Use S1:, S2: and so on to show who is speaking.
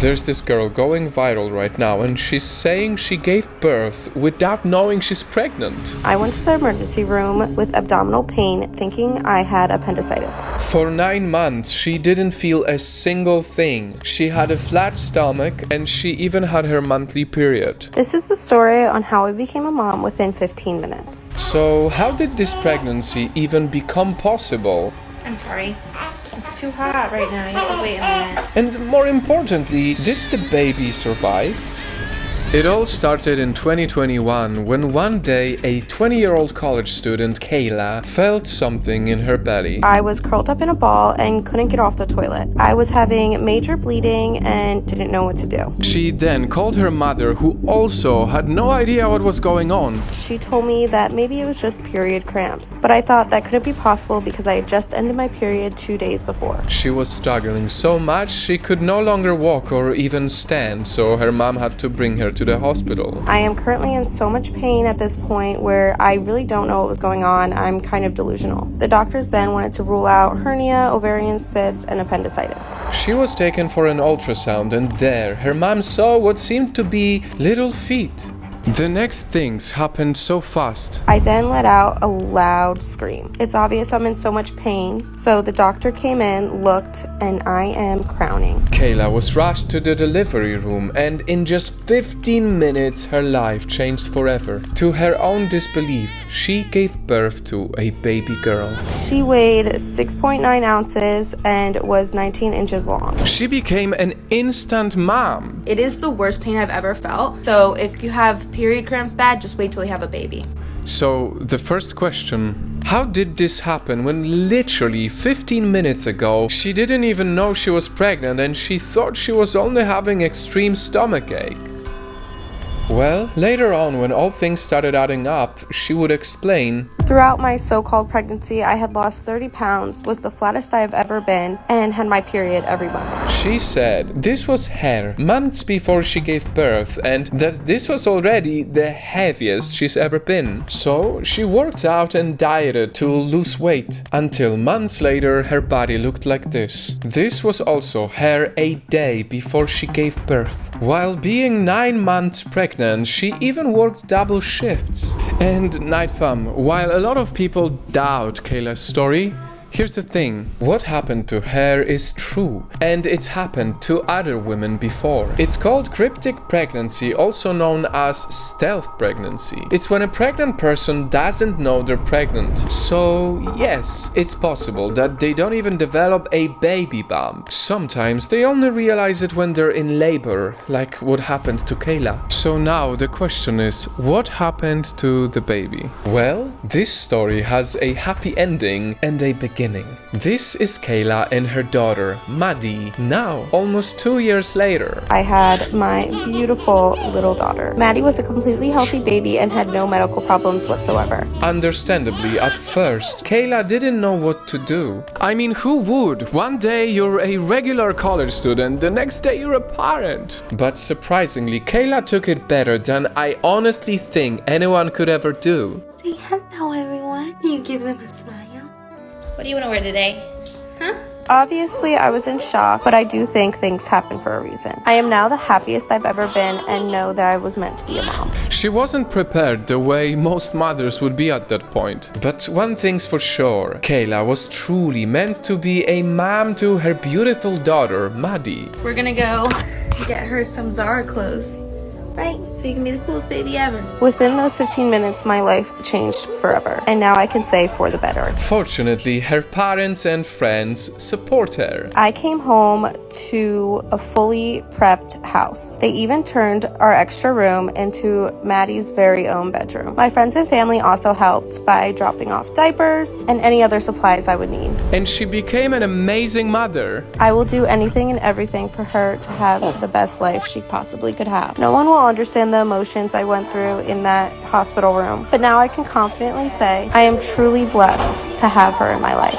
S1: There's this girl going viral right now, and she's saying she gave birth without knowing she's pregnant.
S2: I went to the emergency room with abdominal pain, thinking I had appendicitis.
S1: For 9 months, she didn't feel a single thing. She had a flat stomach, and she even had her monthly period.
S2: This is the story on how I became a mom within 15 minutes.
S1: So, how did this pregnancy even become possible?
S3: I'm sorry. It's too hot right now. You have to wait a minute.
S1: And more importantly, did the baby survive? It all started in 2021 when one day a 20-year-old college student, Kayla, felt something in her belly.
S2: I was curled up in a ball and couldn't get off the toilet. I was having major bleeding and didn't know what to do.
S1: She then called her mother, who also had no idea what was going on.
S2: She told me that maybe it was just period cramps, but I thought that couldn't be possible because I had just ended my period 2 days before.
S1: She was struggling so much she could no longer walk or even stand, so her mom had to bring her to the hospital.
S2: I am currently in so much pain at this point where I really don't know what was going on. I'm kind of delusional. The doctors then wanted to rule out hernia, ovarian cyst, and appendicitis.
S1: She was taken for an ultrasound, and there her mom saw what seemed to be little feet. The next things happened so fast.
S2: I then let out a loud scream. It's obvious I'm in so much pain, so the doctor came in, looked, and I am crowning.
S1: Kayla was rushed to the delivery room, and in just 15 minutes her life changed forever. To her own disbelief, she gave birth to a baby girl.
S2: She weighed 6.9 ounces and was 19 inches long.
S1: She became an instant mom.
S3: It is the worst pain I've ever felt. So if you have period cramps bad, just wait till you have a baby.
S1: So, the first question: how did this happen when literally 15 minutes ago she didn't even know she was pregnant and she thought she was only having extreme stomachache? Well, later on, when all things started adding up, she would explain.
S2: Throughout my so-called pregnancy, I had lost 30 pounds, was the flattest I've ever been, and had my period every month.
S1: She said this was her months before she gave birth, and that this was already the heaviest she's ever been. So she worked out and dieted to lose weight, until months later her body looked like this. This was also her a day before she gave birth. While being 9 months pregnant, she even worked double shifts. And night fam, while a lot of people doubt Kayla's story, here's the thing: what happened to her is true, and it's happened to other women before. It's called cryptic pregnancy, also known as stealth pregnancy. It's when a pregnant person doesn't know they're pregnant. So yes, it's possible that they don't even develop a baby bump. Sometimes they only realize it when they're in labor, like what happened to Kayla. So now the question is, what happened to the baby? Well, this story has a happy ending and a beginning. This is Kayla and her daughter, Maddie, now almost 2 years later.
S2: I had my beautiful little daughter. Maddie was a completely healthy baby and had no medical problems whatsoever.
S1: Understandably, at first, Kayla didn't know what to do. I mean, who would? One day you're a regular college student, the next day you're a parent. But surprisingly, Kayla took it better than I honestly think anyone could ever do.
S4: Say hello, everyone. You give them a smile.
S3: What do you want to wear today?
S4: Huh?
S2: Obviously, I was in shock, but I do think things happen for a reason. I am now the happiest I've ever been and know that I was meant to be a mom.
S1: She wasn't prepared the way most mothers would be at that point. But one thing's for sure, Kayla was truly meant to be a mom to her beautiful daughter, Maddie.
S4: We're gonna go get her some Zara clothes. Right? So you can be the coolest baby ever.
S2: Within those 15 minutes, my life changed forever. And now I can say for the better.
S1: Fortunately, her parents and friends support her.
S2: I came home to a fully prepped house. They even turned our extra room into Maddie's very own bedroom. My friends and family also helped by dropping off diapers and any other supplies I would need.
S1: And she became an amazing mother.
S2: I will do anything and everything for her to have the best life she possibly could have. No one will understand the emotions I went through in that hospital room, but now I can confidently say I am truly blessed to have her in my life.